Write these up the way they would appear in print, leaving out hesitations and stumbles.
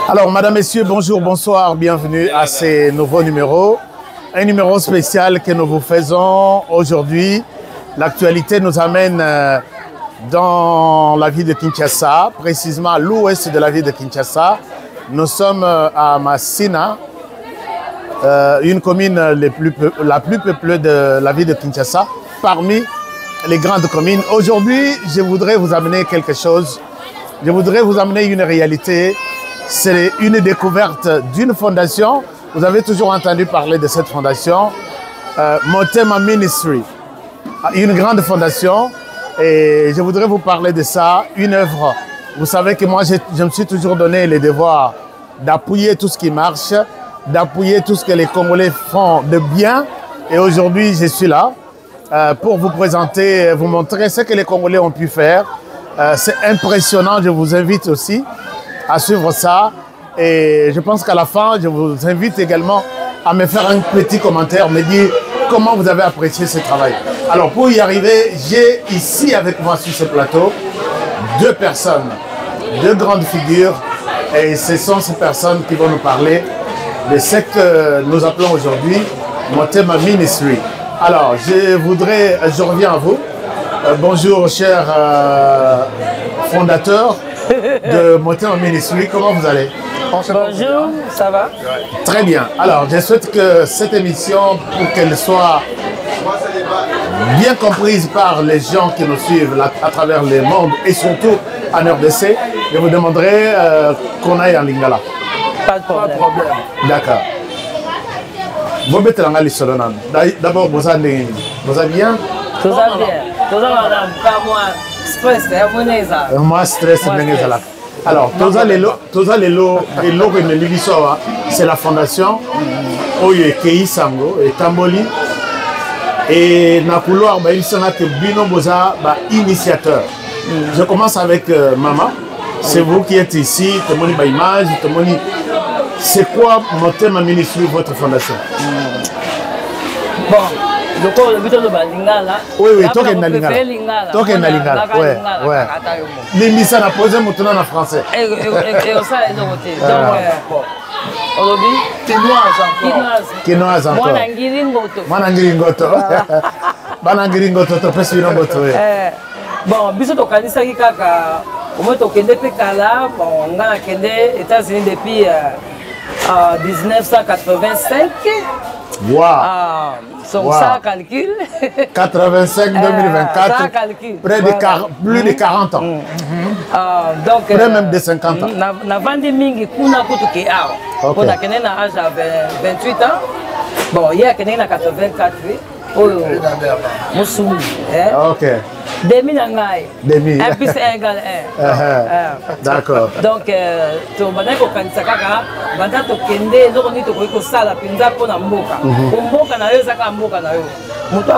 Alors, madame, messieurs, bonjour, bonsoir, bienvenue à ces nouveaux numéros. Un numéro spécial que nous vous faisons aujourd'hui. L'actualité nous amène dans la ville de Kinshasa, précisément à l'ouest de la ville de Kinshasa. Nous sommes à Masina, une commune la plus peuplée de la ville de Kinshasa, parmi les grandes communes. Aujourd'hui, je voudrais vous amener quelque chose. Je voudrais vous amener une réalité. C'est une découverte d'une fondation. Vous avez toujours entendu parler de cette fondation, Motema Ministry, une grande fondation. Et je voudrais vous parler de ça, une œuvre. Vous savez que moi, je me suis toujours donné le devoir d'appuyer tout ce qui marche, d'appuyer tout ce que les Congolais font de bien. Et aujourd'hui, je suis là pour vous présenter, vous montrer ce que les Congolais ont pu faire. C'est impressionnant, je vous invite aussi à suivre ça. Et je pense qu'à la fin, je vous invite également à me faire un petit commentaire, me dire comment vous avez apprécié ce travail. Alors pour y arriver, j'ai ici avec moi sur ce plateau deux personnes, deux grandes figures. Et ce sont ces personnes qui vont nous parler de ce que nous appelons aujourd'hui Motema Ministry. Alors, je reviens à vous. Bonjour, cher fondateur de Motema Ministry. Comment vous allez? Bonjour, ça va? Très bien. Alors, je souhaite que cette émission, pour qu'elle soit bien comprise par les gens qui nous suivent à travers le monde et surtout en RDC, je vous demanderai qu'on aille en Lingala. Pas de problème. D'accord. D'abord, vous allez bien? Tout va bien. Tout va madame. Pas moi. Stress, moi, stress, alors, c'est la fondation Oye Kei Sango et Tamboli. Et na couloir, il s'en a que Bino Boza, initiateur. Je commence avec maman. C'est vous qui êtes ici, témoignez par image, témoignez. C'est quoi Motema Ministry, votre fondation? Bon, le but de Lingala. Oui, toi qui es Lingala. Toi qui es Lingala. Ouais. L'émission a posé maintenant en français. Et ça, est donc, Kinoise encore. Bon, biso to kanisa ki kaka au moins to kende pe kala bon nga kende États-Unis depuis 1985. Wow. Ça calcule. 85 2024. Ça calcule. Plus de 40 ans. Donc près même de 50 ans. Na vandi mingi kuna kutu ke awa. Pour na kende na âge à 28 ans. Bon, il y a kende na 84. Oh, Moussou. OK. Demi nangai. Demi. 1 plus 1 égale 1. D'accord. Donc, tu vas ko kanisa kaka, banda to kende, loko ni to ko sala pinza pona mboka. Ko mboka na yo zaka mboka na yo. Mutu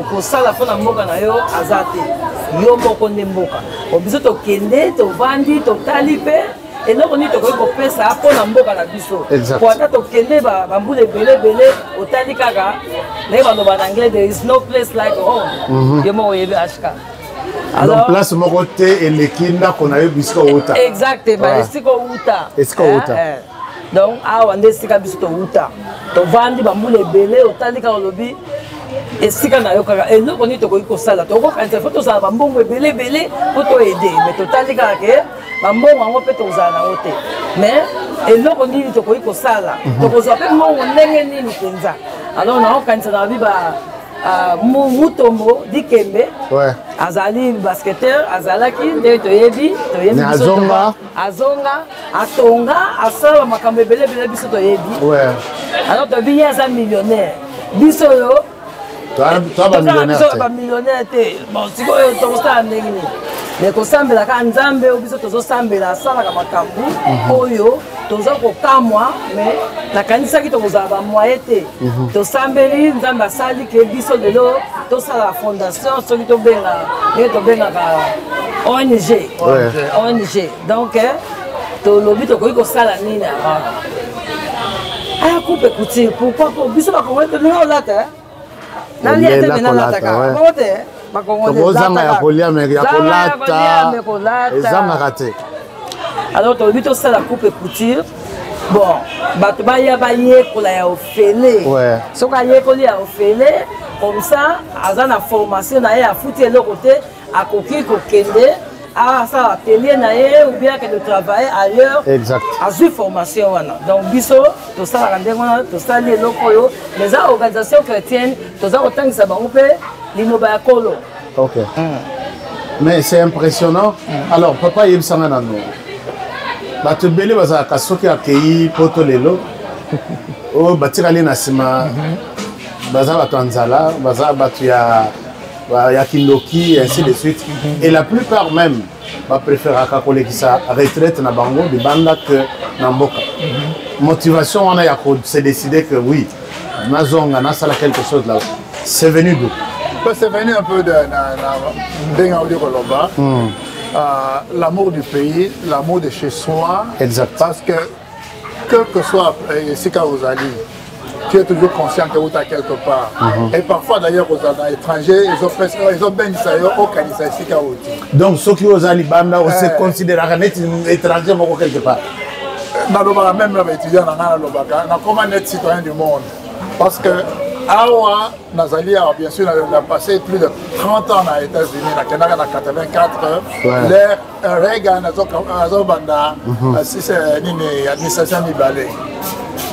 ko sala pona mboka na yo azate. Yo moko ne mboka. O biso to kende, to vandi, to talipe. Et nous, on dit que nous ça pour mboka na biso. Pour to kende ba mbule belé au tali kaka. Les en anglais, there is no place like home. Yemo yebe ashka. Alors place mon côté et les kinda qu'on a eu bisko uta. Exactement, bisko uta. Bisko uta. Donc awa ndesika bisko uta. To vandi ba mbule belé au tali kaka lobi. Et si quand et nous on dit que ça là to ko quand faut to ça ba mbongo belé pour to aider mais to tali kaka ke ba mbongo ngo pe to za na ote mais et nous on dit que ça là to ko za pe mbongo ndenge nini penza alors na quand ça na biba Mutombo Dikembe azali basketteur azalaki nde toyebi azonga atonga asala makambo belé biso toyebi alors to biya za millionnaire biso yo toi ba millionnaire te bon siko to sta ndenge ni mais ko sambela ka nzambe biso tozo sambela asala ka makambo oyo toza ko kamwa mais la kanisa ki to kozaba moyen te to sambeli nzambe asali ke biso lelo to sala fondation so ki to benga ka ONG donc to lobi to ko sala nini ah coupe couture pourquoi pour biso ba ko to no lata na liete na lata ka ko te Tobozanga ya kolia me ya kolata ezanga kate alors tolobi tosala coupe et couture. Bon, bato bayekola ya ofele. Soki ayekoli ya ofele, comme ça, aza na formation na ye afuti eloko te, akoki kokende, asala atelier na ye ou bien que de travailler ailleurs. Exact. Azui formation wana. Donc biso tosalaka ndenge wana, tosali eloko oyo, les organisations chrétiennes, toza kotangisa bango mpe linoba ya kolo. OK. Mais c'est impressionnant. Alors papa yebisanga na no. Bato bele bazalaka soki akei poto lelo oyo batikali na nsima baza bato ya nzala baza bato ya kindoki ainsi de suite et la plupart même bapréféraka kolekisa retraite na bango libanda que na mboka motivation wana ya se décider que oui nazonga nasala quelque chose là c'est venu d'où? C'est venu un peu de ndenge odi koloba. L'amour du pays, l'amour de chez soi. Exact. Parce que, quel que soit Sika Ozali, tu es toujours conscient que tu es quelque part. Et parfois d'ailleurs aux étrangers, ils ont bien dit ça, ils ont organisé Sika Ozali. Donc ceux qui Ozali Banda, on se considère comme étranger quelque part. Même les étudiants, on a comment être citoyen du monde. Parce que Awa, Nazali a bien sûr passé plus de 30 ans aux États-Unis, en 84, les Reagan, Azobanda, c'est l'administration Nibale.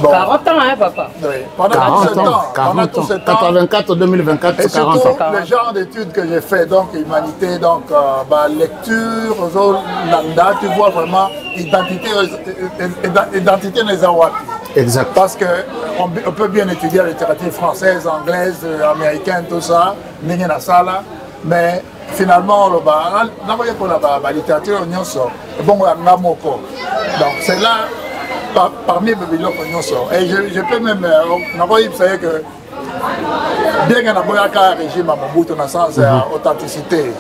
40 ans, hein, papa? Oui, pendant tout ce temps. 84 2024, c'est 40 ans. Et surtout, le genre d'études que j'ai fait, donc humanité, donc lecture, lambda, tu vois vraiment identité des Awapi. Exact. Parce qu'on peut bien étudier la littérature française, anglaise, américaine, tout ça, mais finalement, la littérature, bon, donc c'est là, parmi les bilans et je peux même, que bien qu'il y ait un régime à Mobutu dans le sens d'authenticité,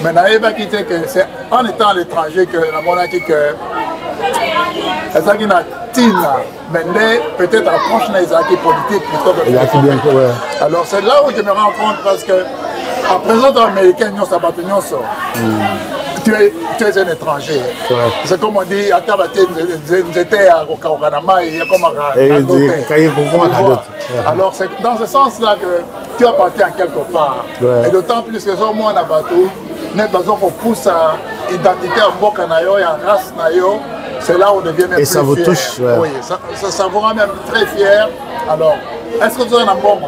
mais en étant à l'étranger que ça qui n'a mais peut-être approche les acquis politiques plutôt que alors c'est là où je me rends compte parce que en président américain tu es un étranger. C'est comme on dit, j'étais au Kaokanama et il y a comme un alors c'est dans ce sens-là que tu appartiens quelque part. Et d'autant plus que ce moment on a battu, nous avons poussé à l'identité en Bokanayo et en race Nayo. C'est là où on devient même et ça vous fier. Touche oui, ça vous rend même très fier. Alors, est-ce que vous avez un bon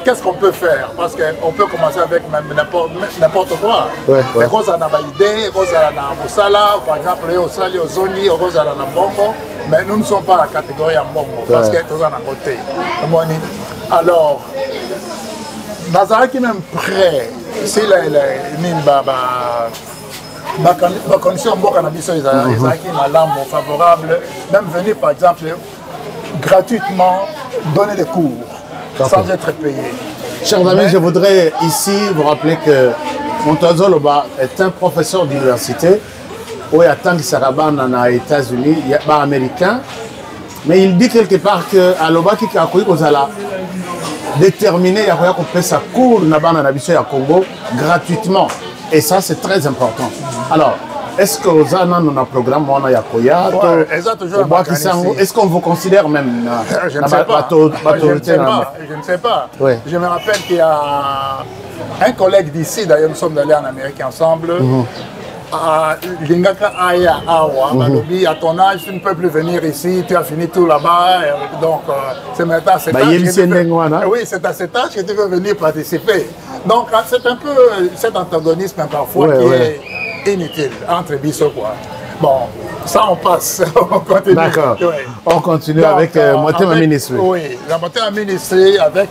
qu'est-ce qu'on peut faire? Parce qu'on peut commencer avec même n'importe quoi. Les roses en Abaïdé, roses en Moussala, par exemple, les Osali, aux Zoni, roses en Mbongo, mais nous ne sommes pas la catégorie en Mbongo, parce que nous en avons côté. Alors, Nazaré qui est même prêt, si les ma condition favorable, même venir par exemple gratuitement donner des cours sans être payé. Chers amis, je voudrais ici vous rappeler que Montozo Loba est un professeur d'université où il y a tant de Sarabans aux États-Unis, il y a pas américain, mais il dit quelque part que à Loba qui a accueilli aux ala déterminé il y a qu'on fait sa cours na bana na biso ya Congo gratuitement. Et ça, c'est très important. Alors, est-ce que vous avez un programme on a Yakoya est-ce qu'on vous considère même je ne sais pas. Je ne sais pas. Je me rappelle qu'il y a un collègue d'ici, d'ailleurs nous sommes allés en Amérique ensemble. Lingaka Aya Awa, à ton âge, tu ne peux plus venir ici, tu as fini tout là-bas. Donc, c'est maintenant à cet âge. Oui, c'est à cet âge que tu veux venir participer. Donc, c'est un peu cet antagonisme parfois qui est inutile entre Bissot, quoi. Bon, ça on passe, on continue. D'accord. On continue donc, avec Motema Ministry. Oui, la Motema Ministry avec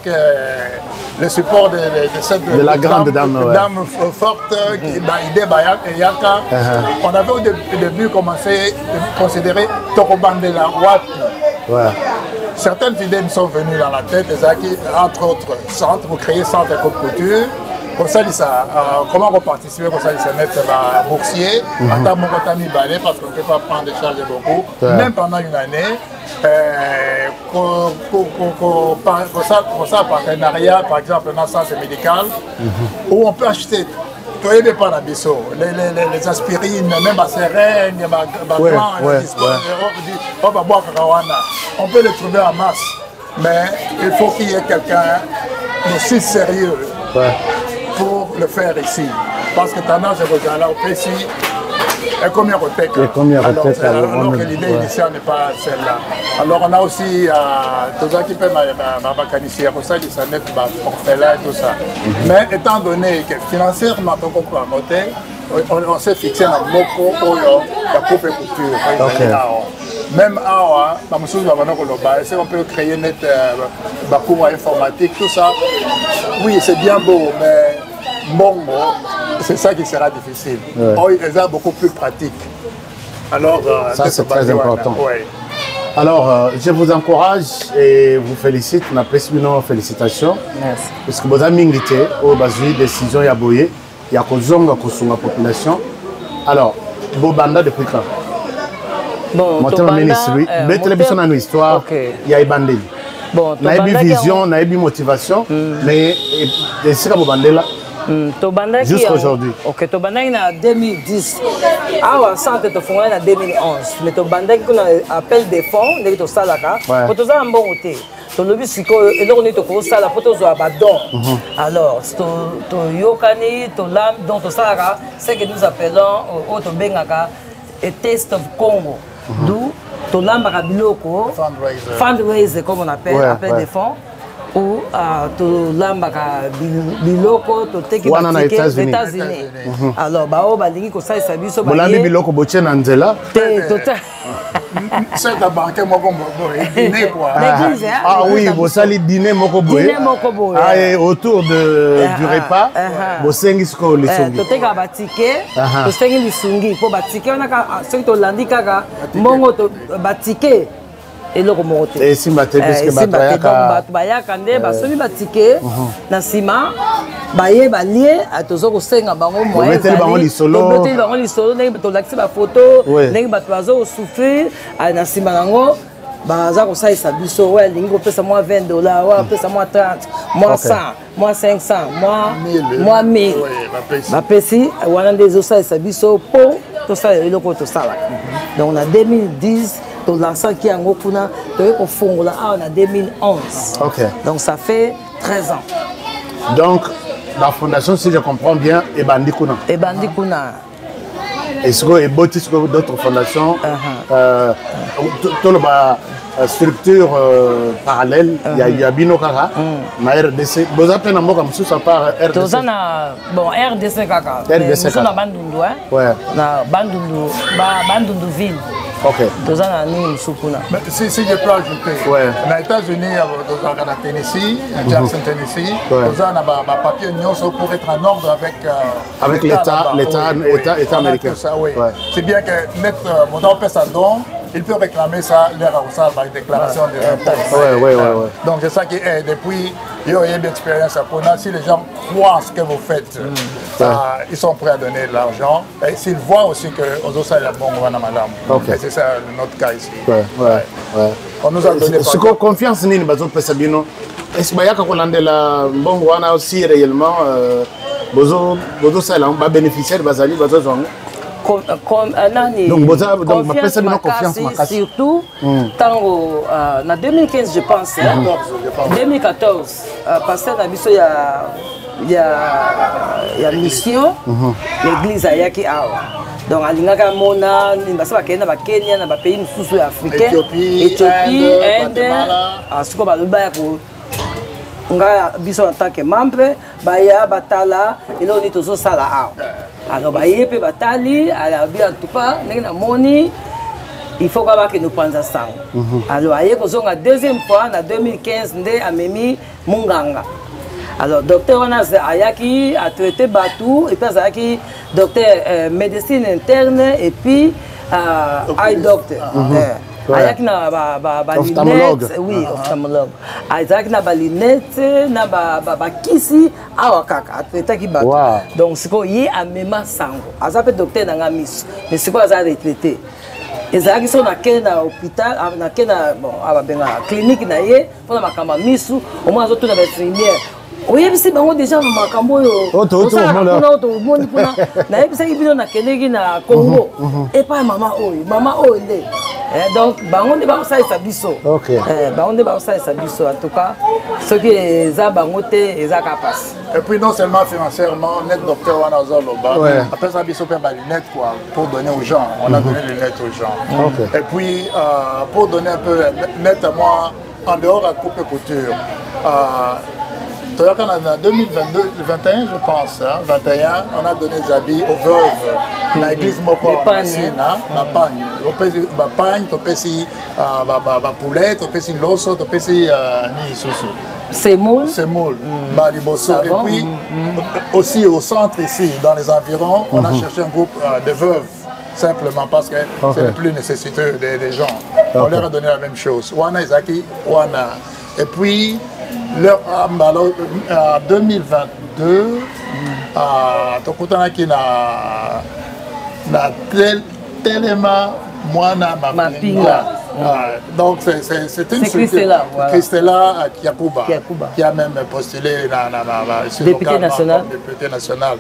le support de la grande dame forte, Ide Bayak et Yaka. On avait au début commencé à considérer Tokobandela Wapi. Certaines idées me sont venues dans la tête, entre autres, centre pour créer centre de couture. Comme ça, comment on participer, comme ça, ils se mettent boursier, à Tamokotami Balé, parce qu'on ne peut pas prendre des charges beaucoup, même pendant une année. Pour ça, partenariat, par exemple, dans le sens médical, où on peut acheter aidez pas la biseau. Les aspirines, même à Sérène, on peut les trouver en masse. Mais il faut qu'il y ait quelqu'un aussi sérieux pour le faire ici. Parce que tendance est que alors ici, et combien alors que l'idée initiale n'est pas celle-là. Alors on a aussi tout ça qui peut m'abacanicier pour ça qui s'en est orphelin et tout ça. Mais étant donné que financièrement on s'est fixé dans Moko la coupe et couture. Même à on peut créer net informatique, tout ça. Oui, c'est bien beau, mais bon, c'est ça qui sera difficile. Ils sont beaucoup plus pratiques. Alors, ça, c'est très important. Alors, je vous encourage et vous félicite. On apprécie nos félicitations. Merci. Parce que vous avez milité au bas de décision à Boye, il y a la population. Alors, vous banda depuis quand? Bon, mon ministre, mais télévision a une histoire, il y a une bandée. Bon, il y a une vision, il y a une motivation, mais c'est comme vous bandez là. Jusqu'aujourd'hui. Ok, tu bandé en 2010. Ah, centre de fonds en 2011. Mais tu bandé qu'on appelle des fonds, les to salaka. Pour tous un bon côté. Tu le vis et là on est au sala pour tous abandon. Alors, tu yokani, tu lam donc tu salaka, c'est que nous appelons au to bengaka et test of Congo. D'où tu lambaka biloko fundraiser comme on appelle des fonds. Ou tu lambaka biloko to teki batike aux États-Unis. Alors bao balingi ko sai sabiso ba bolambi biloko boche na nzela te total c'est ta banque moko boye dîner quoi. Ah oui, vous sali dîner moko boye autour du repas bosengi siko lisungi to teka batike to sengi lisungi po batike on a ce to landi kaka mbongo to batike eloko moko te esimba te parce que bato bayaka nde basomi batike na nsima baye balie toza kosenga bango moyeteli bango lisolo ndenge tolakisi bafoto ndenge bato baza kosouffrir na nsima nango baza kosalisa biso oyo alingi kopesa mwa $20 oyo apesa mwa 30 mwa 100 mwa 500 mwa 1000 bapesi wana nde ezosalisa biso mpo tosala eloko oyo tosalaka. Donc na 2010 to lancé en Okuna, en 2011. Donc ça fait 13 ans. Donc la fondation, si je comprends bien, est Bandikuna. Et Bandikuna. Est-ce que d'autres fondations, structure parallèle, il y a Binokara, ma RDC. Vous avez un mot comme ça par RDC. Bon, RDC Kaka. RDC Kaka. Bandundu, hein? Na Bandundu, Bandundu ville. Mais si je peux ajouter, aux États-Unis, dans la Tennessee, Jackson, Tennessee, nous avons un papier pour être en ordre avec l'État américain. C'est bien que notre modèle pèse à don. Il peut réclamer ça, leur déclaration de réponse. Donc c'est ça qui est. Depuis, il y a eu d'expérience à Pona. Si les gens croient ce que vous faites, ils sont prêts à donner de l'argent. Et s'ils voient aussi que aux autres, il y a bon madame. Et c'est ça notre cas ici. On nous a donné. Ce qu'on confiance, ni nous avons fait Sabino. Est-ce qu'il y a un bon wana aussi réellement, bozo ça là, on va bénéficier de Bazali, bazo zongo. Donc, surtout, en 2015, je pense, 2014, parce que il y a mission, l'église Ayaki Awa. Donc, à l'Ingaka Mona, Kenya, dans les pays africains, Éthiopie, Inde, à ce qu'on va le faire. En tant que membre, Baya, Batala, et là on est toujours ça là. Alors, Baye, Batali, en tout cas, il faut que nous prenions ça. Alors, la deuxième fois, en 2015, à Memi Munganga. Alors, docteur Ayaki a traité Batou, et puis Ayaki, docteur médecine interne, et puis eye doctor. Ayaki na lunette, oui, ophtalmologue. Ayaki na lunette, na kisi, awakaka, atretaki bato. Donc, c'est quoi, il y a un même sango. Azape docteur n'a mis, mais c'est quoi ça retraité? Ezalaki so na kena na hôpital, na kena bon, ababenga clinique na ye, pour na makamba misu, au moins autres na infirmière. oyebisi bango déjà makambo oyo osala tomoni mpona nayebisaki bino nakendeki na Congo epai mama oyo nde donc bango nde bakosalisa biso bango nde bakosalisa biso en tout cas soki eza bango te eza ka pasi. Et puis non seulement financièrement, net docteur wana ozoloba après ça biso pe ba lunettes quoi pour donner aux gens, on a donné les lunettes aux gens. Et puis pour donner un peu net à moi en dehors de la coupe et couture. En 2022, 2021 je pense, 21, on a donné des habits aux veuves. Dans l'église Moko, la pagne. La pagne, tu peux si poulet, tu peux si l'osso, tu peux si c'est moule. C'est moule. Et puis aussi au centre ici, dans les environs, on a cherché un groupe de veuves. Simplement parce que c'est le plus nécessiteux des gens. On leur a donné la même chose. Wana Izaki, Wana. Et puis, en 2022, Tokutana qui na Telema Mwana Mapinga. Donc c'est une Christella, voilà. Christella Kiakuba qui a même postulé député national. Député national.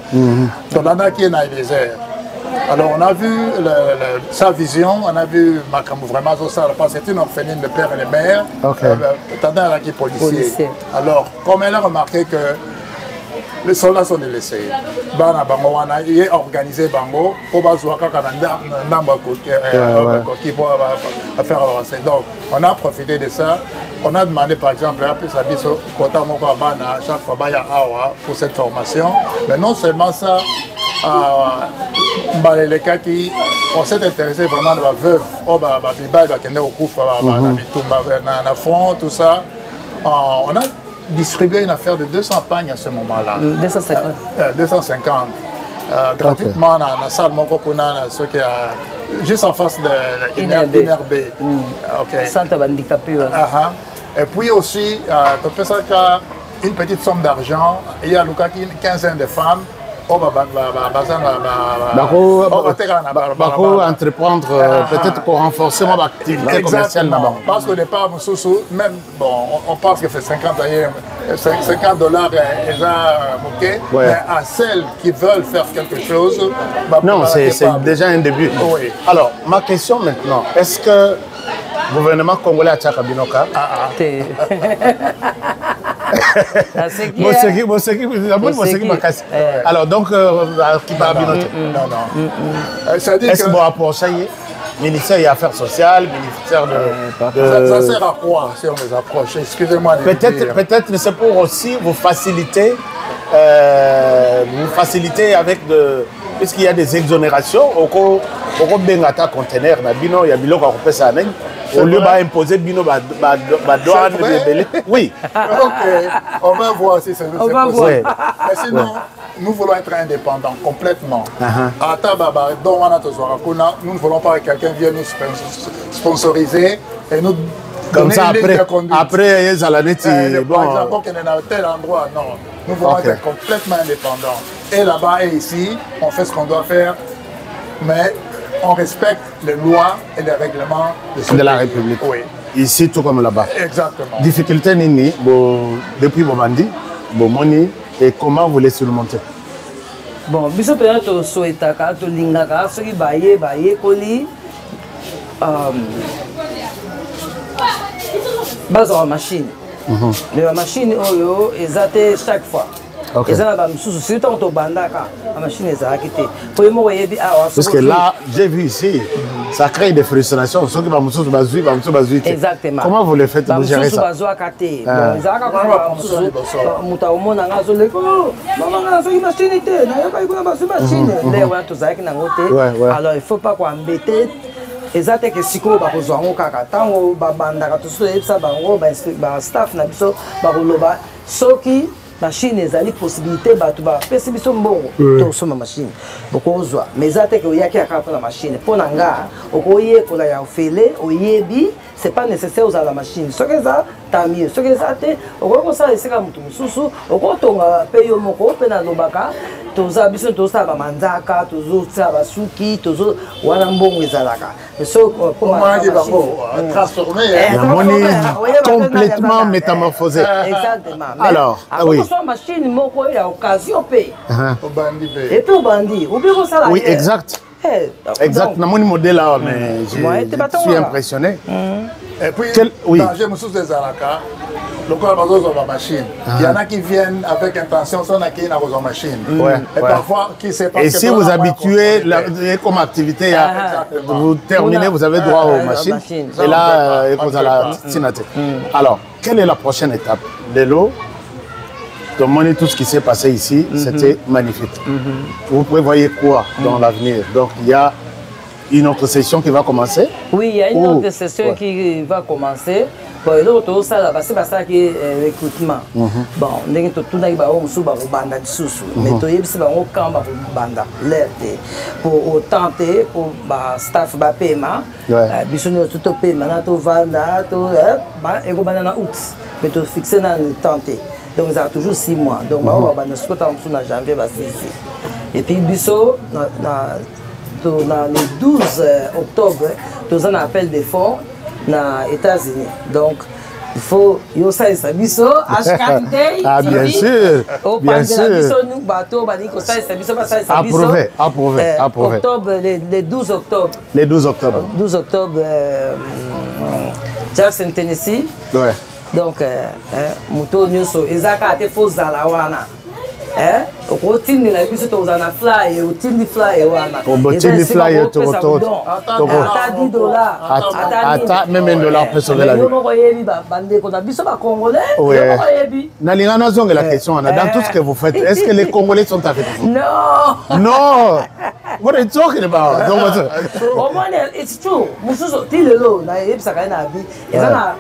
Tolana qui est dans les airs. Alors on a vu sa vision, on a vu Makamou vraiment ça, parce que c'est une orpheline de père et de mère, Tanda qui est policier. Alors comme elle a remarqué que les soldats sont délaissés, Bana Bango il est organisé Bango, pour faire avancer. Donc on a profité de ça. On a demandé par exemple à chaque fois pour cette formation, mais non seulement ça. Les cas qui on s'est intéressé vraiment à la veuve, au fond, tout ça. On a distribué une affaire de 200 pagnes à ce moment-là. 250. 250. Gratuitement dans la salle ce qui a juste en face de l'INRB. Centre handicapé. Et puis aussi, une petite somme d'argent. Il y a une quinzaine de femmes. Entreprendre peut-être pour renforcer mon activité commerciale. Parce qu'au départ, même bon, on pense que c'est $50 mais à celles qui veulent faire quelque chose. Non, c'est déjà un début. Oui. Alors, ma question maintenant, est-ce que le gouvernement congolais a Tchaka Binoka? Alors donc est-ce que vous approchez ministère des Affaires sociales, ministère de... Ça sert à quoi si on les approche? Excusez-moi. Peut-être c'est pour aussi vous faciliter avec de... Puisqu'il y a des exonérations, au bengata conteneur, il y a biloko à ça. Au lieu d'imposer bino douane, oui. Ok, on va voir si c'est possible. Mais sinon, nous voulons être indépendants complètement. Nous ne voulons pas que quelqu'un vienne nous sponsoriser et nous comme ça après ils allaient dire par exemple qu'on est à tel endroit. Non, nous voulons être complètement indépendants. Et là-bas et ici, on fait ce qu'on doit faire, mais on respecte les lois et les règlements de la République. Oui. Ici, tout comme là-bas. Exactement. Difficulté nini, depuis Bomandi, Bomoni, et comment vous les surmonter? Bon, biso peut-être souhaitaka, to lingaka, ceux qui baillent, koli, base en machine. Mais la machine, chaque fois. Parce que là, j'ai vu ici, ça crée des frustrations. Exactement. Comment vous le faites pour gérer ça? Alors il ne faut pas embêter. Exactement que si on bakozwa ngo kaka tango babandaka to ça bango ba staff na biso ba koloba soki machine ezali possibilité bato ba pesi biso mbongo to soma machine bokozwa mais exactement que oyaki aka pour la machine pona nga okoye kola ya ofele oyebi c'est pas nécessaire aux à la machine ce que ça tant mieux ce que ça te okoko ça esika mutu mususu okotonga pe yo moko pe na lobaka toza biso tozosala bamanzaka tozosala basuki wana mbongo ezalaka complètement métamorphosé. Exactement. Alors, oui. Machine moko ya occasion pe. Et puis bandi, oui, exact. Exact. Namoni modèle là, mais je suis impressionné. Et puis, danger moussous des Araka, le corps de machine. Il y en a qui viennent avec intention, il y en a qui n'ont pas machine. Et parfois, qui sait pas. Et si vous habituez comme activité, vous terminez, vous avez droit aux machines. Et là, vous allez la tinate. Alors, quelle est la prochaine étape? De l'eau. Donc, tout ce qui s'est passé ici, c'était magnifique. Vous prévoyez quoi dans l'avenir? Donc, il y a une autre session qui va commencer? Oui, il y a une autre session qui va commencer. Bon, l'autre, ça va passer par ça qui est recrutement. Bon, on est tout le monde qui va banda de sous. Mais tout le monde qui va banda l'air pour tenter pour staff ba paiement. Bisous tout paiement, tout vanda, tout et go banana août. Mais tout fixé dans le tenter. Donc ça a toujours 6 mois. Donc on va banda ce que tu as janvier va ici. Et puis bisous dans le 12 octobre, nous avons un appel de fonds aux États-Unis. Donc, il faut que ça soit biso, ah, bien sûr. Bien sûr. Approuvé, approuvé, approuvé. Octobre, le 12 octobre. Le 12 octobre. 12 octobre, Jackson, Tennessee. Ouais. Donc, Mouto Nyuso, Isaka a été faux à la wana. Au routine, la vie, c'est aux fly, au tindi fly, au tindi fly, au $10. Attends, même $1 peut sauver la vie. Oui. Nalingana Zong, la question, dans tout ce que vous faites, est-ce que les Congolais sont avec vous? Non. Non. What are you talking about? It's true. Mususo, tilelo, na yebsaka na bi. Ezana,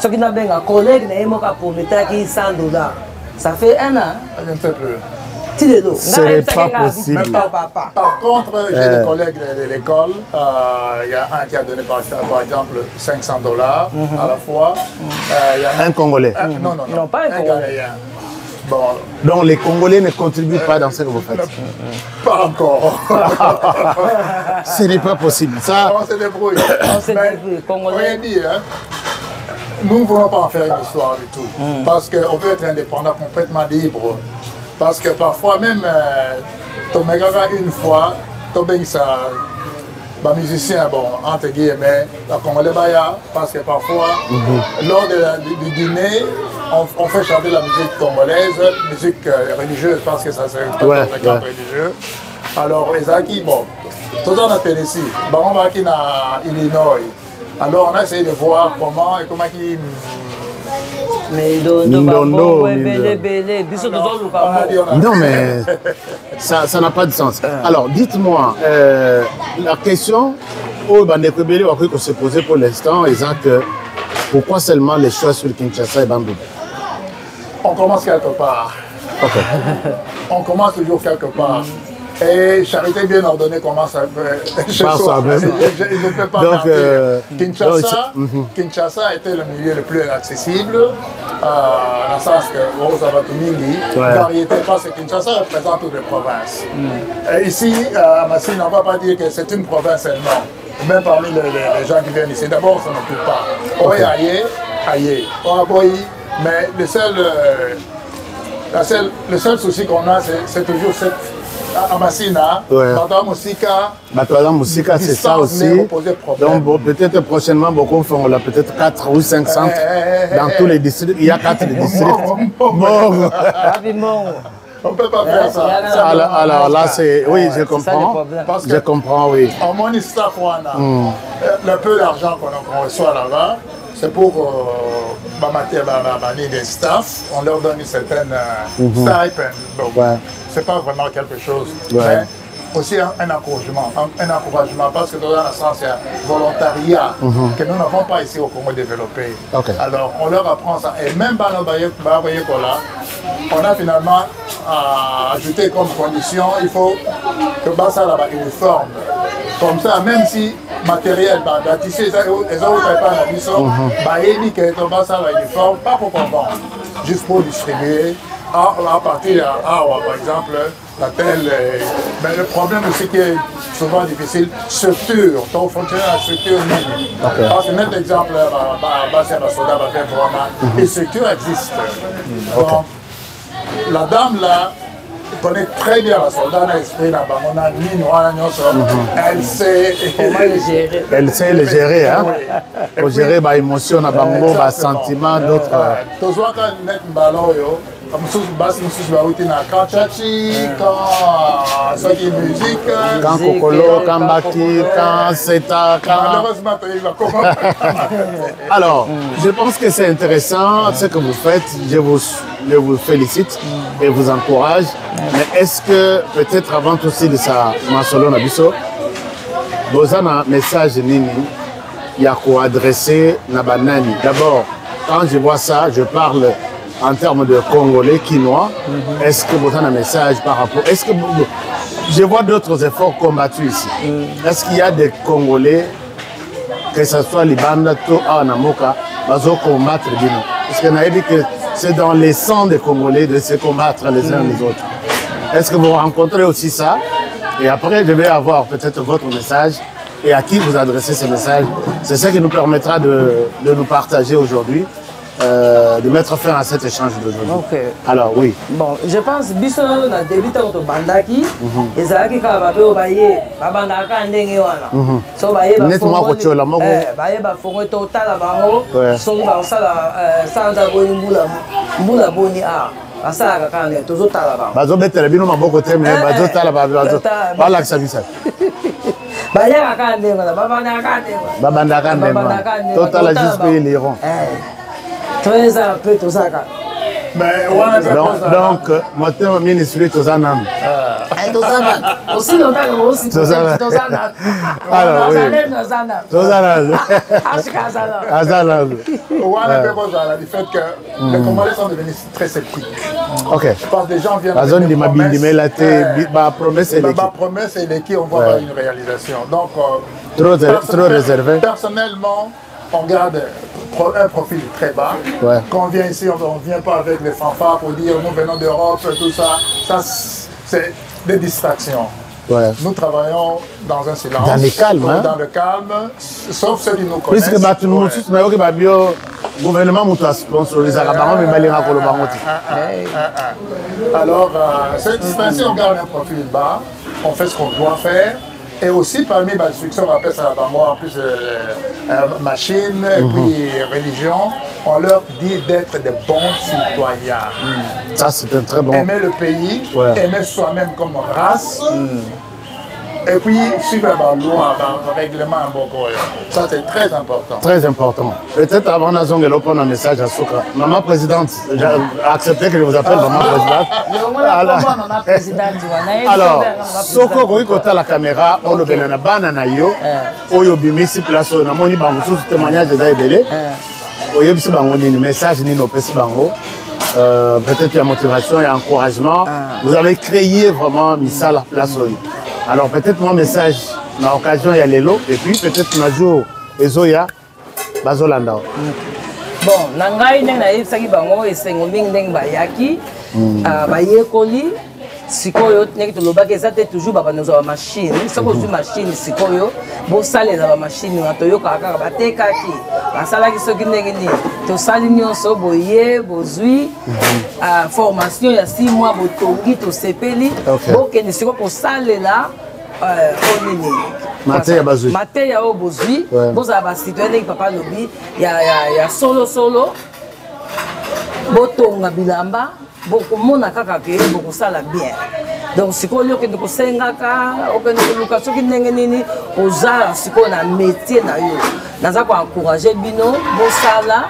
ce qui n'a bien un collègue, na yemoka pour mettre $100. Ça fait 1 an. Je ne sais plus. Ce n'est pas possible. Par contre, j'ai des collègues de l'école. Il y a un qui a donné par exemple $500 à la fois. Un Congolais? Non, pas un Congolais. Bon. Donc les Congolais ne contribuent pas dans ce que vous faites? Pas encore. Ce n'est pas possible. Ça... On se débrouille. On se débrouille. Congolais. Nous ne voulons pas en faire une histoire du tout. Parce qu'on veut être indépendant, complètement libre. Parce que parfois même, ton mégaga une fois, ton musicien, bon, entre guillemets, la Congolais Baya, parce que parfois, lors du dîner, on fait chanter la musique congolaise, musique religieuse, parce que ça c'est un religieux. Alors, les acquis, bon, tout le monde a Tennessee, on va qui à Illinois. Alors on a essayé de voir comment et comment qui... Mais non mais ça n'a pas de sens. Alors dites-moi, la question au Bandekobele qu'on se posait pour l'instant est que pourquoi seulement les choix sur Kinshasa et Bandundu? On commence quelque part. Okay. On commence toujours quelque part. Et Charité bien ordonnée commence à chez soi. Il ne peut pas Kinshasa était le milieu le plus accessible, dans le sens que Rosa Batumingi, variété, parce que Kinshasa représente toutes les provinces. Et ici, à Massine, on ne va pas dire que c'est une province seulement. Même parmi les gens qui viennent ici, d'abord, ça ne coupe pas. On est aïe, on a boyi, mais le seul souci qu'on a, c'est toujours cette... À Massina, Batoala Moussika, c'est ça aussi. Donc peut-être prochainement, beaucoup font peut-être 4 ou 5 centres dans tous les districts. Il y a 4 districts. On ne peut pas faire ça. Alors là, c'est... Oui, je comprends. Je comprends, oui. En mon histoire, le peu d'argent qu'on reçoit là-bas, c'est pour des staff. On leur donne une certaine stipend. C'est pas vraiment quelque chose, mais aussi un encouragement, parce que dans le sens, il y a volontariat que nous n'avons pas ici au Congo développé. Alors, on leur apprend ça. Et même dans on a finalement ajouté comme condition, il faut que Bassa là-bas uniforme. Comme ça, même si matériel, bâtissé, les autres n'ont pas la mission, il dit que Bassa là uniforme, pas pour qu'on vende, juste pour distribuer. à partir d'Awa, par exemple, la telle. Mais le problème aussi qui est souvent difficile, structure, ton fonctionnaire à structure minime. Parce que notre exemple, c'est la soldat, les structures existent. Donc, la dame là, connaît très bien la soldat, elle sait les gérer. Elle sait les gérer, hein? Pour gérer les émotions, les sentiments, d'autres. Tu vois quand net ballon, quand musique, quand Kokolo, quand Baki, quand Seta, malheureusement, Alors, je pense que c'est intéressant ce que vous faites. Je vous félicite et vous encourage. Mais est-ce que peut-être avant tout aussi de ça, Masolo Nabiso, vous avez un message nini, il y a quoi adresser Nabanani. D'abord, quand je vois ça, je parle en termes de Congolais, Quinois. Est-ce que vous avez un message par rapport? Est-ce que je vois d'autres efforts combattus ici? Est-ce qu'il y a des Congolais, que ce soit les bandes ou Anamoka, qui vont combattre Bino? Parce qu'on a dit que c'est dans les sangs des Congolais de se combattre les uns les autres. Est-ce que vous rencontrez aussi ça? Et après, je vais avoir peut-être votre message et à qui vous adressez ce message. C'est ça qui nous permettra de nous partager aujourd'hui. De mettre fin à cet échange d'aujourd'hui. Okay. Alors, oui. Bon, je pense que si on a débuté au Bandaki, et ça qui a été obéi, Babandaka and Dengiwana. So, nettement, Kochola, Mogo. Bayeba, Fongo, Total, Bango, Son Bansala, Santa Boni, Boni, Asaka, Tozo Talaba. Bazo Betel, Bino Maboko Tem, Bazo Talaba, Balak Sabisa. Bayaka, Babandaka, Total a juste payé les ronds. Très un peu tout ça. Donc, moi, ministre, tout ça, non. Aussi longtemps que aussi. Tout ça, alors, oui. Tout ça, le fait que les Congolais sont devenus très sceptiques. Ok. Je pense que les gens viennent avec des promesses. Promesses et l'équipe, on voit pas une réalisation. Donc, trop réservé. Personnellement, on garde un profil très bas. Quand on vient ici, on ne vient pas avec les fanfares pour dire nous venons d'Europe, tout ça. Ça, c'est des distractions. Nous travaillons dans un silence. Dans le calme. Hein? Dans le calme, sauf ceux qui nous connaissent. Puisque le gouvernement a sponsorisé la alors, cette distraction, on garde un profil bas, on fait ce qu'on doit faire. Et aussi, parmi les instructions, on appelle ça en plus machine et puis religion, on leur dit d'être des bons citoyens. Ça, c'est un très bon. Aimer le pays, aimer soi-même comme race, et puis suivre la loi, le règlement en Bokoyo. Ça, c'est très important. Très important. Peut-être avant de prendre un message à Souka. Maman présidente, j'ai accepté que je vous appelle maman présidente. Alors, Soko, quand tu as la caméra, on le donne à banana yo, on y bimisi place, on a moni bango sous témoignage de Daïbélé. On y a bango ni message ni no pesi bango. Peut-être qu'il y a motivation et encouragement. Vous avez créé vraiment Missa la place. Alors peut-être mon message, dans l'occasion, il y a les lots, et puis peut-être un jour, Ezoya, Bazolanda. Bon, Nangai n'est pas bango et c'est un ming bayaki, bayekoli, sikoyo, n'est que le bac est toujours dans machine. Ça cause une machine, sikoyo, beau salé dans la machine, on a toyo kaka, bate kaki, la salle qui se guinée, to salignon so boye, bozui, formation il y a 6 mois, botongi, to sepeli, bon que ne sera pour saler là. Mateya bazui. Mateya au bozui, bon ça va citoyen qui papa lobby, il y a solo, botonga bilamba. Beaucoup de monde a beaucoup ça bien. Donc si on que nous sengaka, on location qui n'engeni aux arts, si on a métier na yo, nous avons encouragé bino, bon ça là,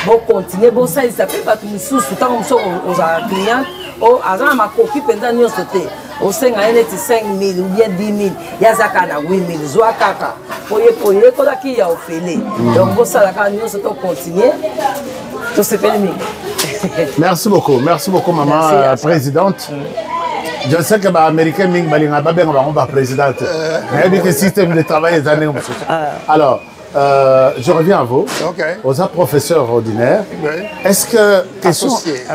bon continuer, bon ça il s'appelle pas tout sous tant comme ça aux clients, au hasard ma copie pendant nous sauter, au senga il est 5 000 ou bien 10 000, yazaka na 8 000, zoa kaka, poye quand la qui a offert. Donc bon ça là quand nous sauter continuer, tout se fait mieux. Merci beaucoup, maman présidente. Je sais que les Américains sont présidente. Mais le système de travail est années. Alors, je reviens à vous. Vous êtes professeur ordinaire. Est-ce que... Associé.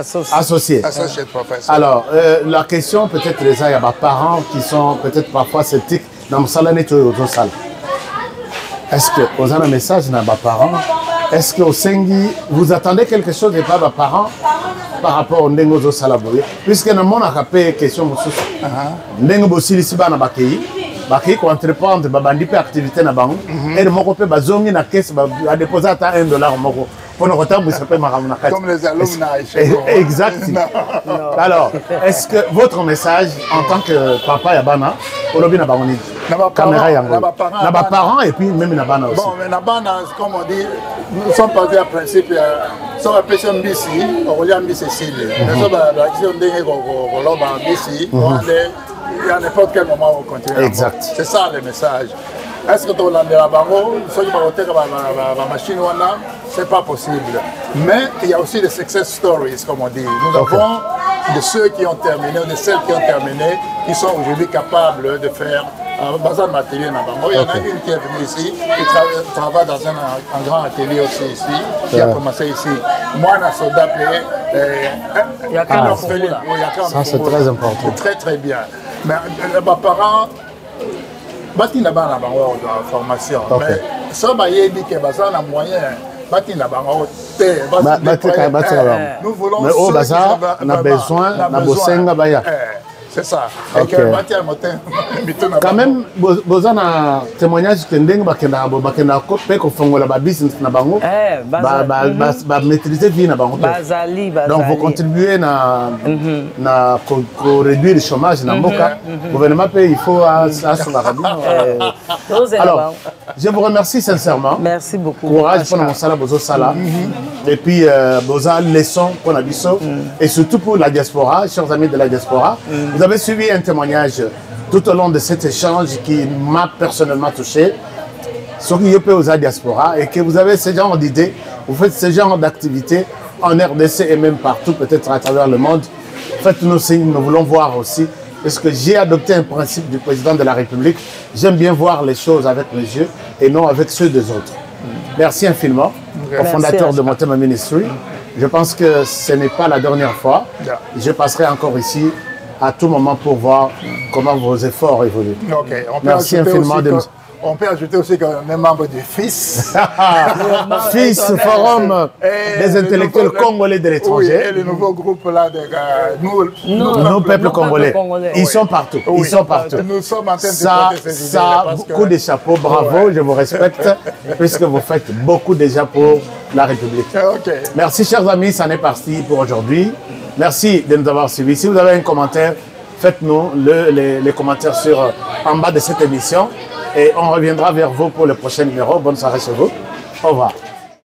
Associé professeur. Alors, la question, peut-être les parents qui sont peut-être parfois sceptiques dans le salon et tout le salle. Est-ce que vous avez un message dans vos parents? Est-ce que au Sengi, vous attendez quelque chose de vos parents par rapport au Ndengo Salaboye? Puisque dans mon acapé, question, Ndengo Bosili ici, dans Bakei, qu'on entreprendre, babandi pe activité na bango, et le moko pe bazongi na caisse, a déposé à $1 moko. Pour nous retard, vous savez, comme les alumni. Exactement. Alors, est-ce que votre message en tant que papa Yabana, Olobi na bangoni, caméra yango, na parents et puis même na bana aussi. Bon, mais na bana, comme on dit, nous sommes partis à principe, sont appelés Mbisi, on y a Mbisi Sili. Nous sommes à l'action de Mbisi, et à n'importe quel moment on continue. Exact. C'est ça le message. Est-ce que tu as la bango, ceux qui vont la machine, c'est pas possible. Mais il y a aussi des success stories, comme on dit. Nous avons de ceux qui ont terminé, de celles qui ont terminé, qui sont aujourd'hui capables de faire bazar de matériel. Il y en a une qui est venue ici, qui travaille dans un grand atelier aussi ici, qui a commencé ici. Moi, on a soldat il y a qu'un ça, c'est très important. C'est très très bien. Mais les parents, bati na ba na bango de formation. Mais ça ba yebi que bazar na moyen, bati na bango te, nous voulons mais au bazar na besoin na bosenga baya. C'est ça. Quand même, vous avez un témoignage que vous maîtriser vie. Donc vous contribuez à réduire le chômage. Le gouvernement il faut alors, je vous remercie sincèrement. Merci beaucoup. Courage pour mon salaire, et puis vos leçons qu'on a dit et surtout pour la diaspora, chers amis de la diaspora. Vous avez suivi un témoignage tout au long de cet échange qui m'a personnellement touché sur l'IOP aux diaspora et que vous avez ce genre d'idées, vous faites ce genre d'activités en RDC et même partout, peut-être à travers le monde. Faites-nous signe, nous voulons voir aussi, parce que j'ai adopté un principe du président de la République. J'aime bien voir les choses avec mes yeux et non avec ceux des autres. Merci infiniment au fondateur de Motema Ministry. Je pense que ce n'est pas la dernière fois. Je passerai encore ici à tout moment pour voir comment vos efforts évoluent. Merci infiniment. On peut ajouter aussi qu'on est membre du FIS. FIS, Forum des intellectuels congolais de l'étranger. Oui, et le nouveau groupe là, nos peuples congolais. Ils sont partout. Ils sont partout. Nous sommes en train de ça, beaucoup de chapeaux. Bravo, je vous respecte, puisque vous faites beaucoup déjà pour la République. Merci, chers amis. Ça en est parti pour aujourd'hui. Merci de nous avoir suivis. Si vous avez un commentaire, faites-nous les commentaires en bas de cette émission et on reviendra vers vous pour le prochain numéro. Bonne soirée chez vous. Au revoir.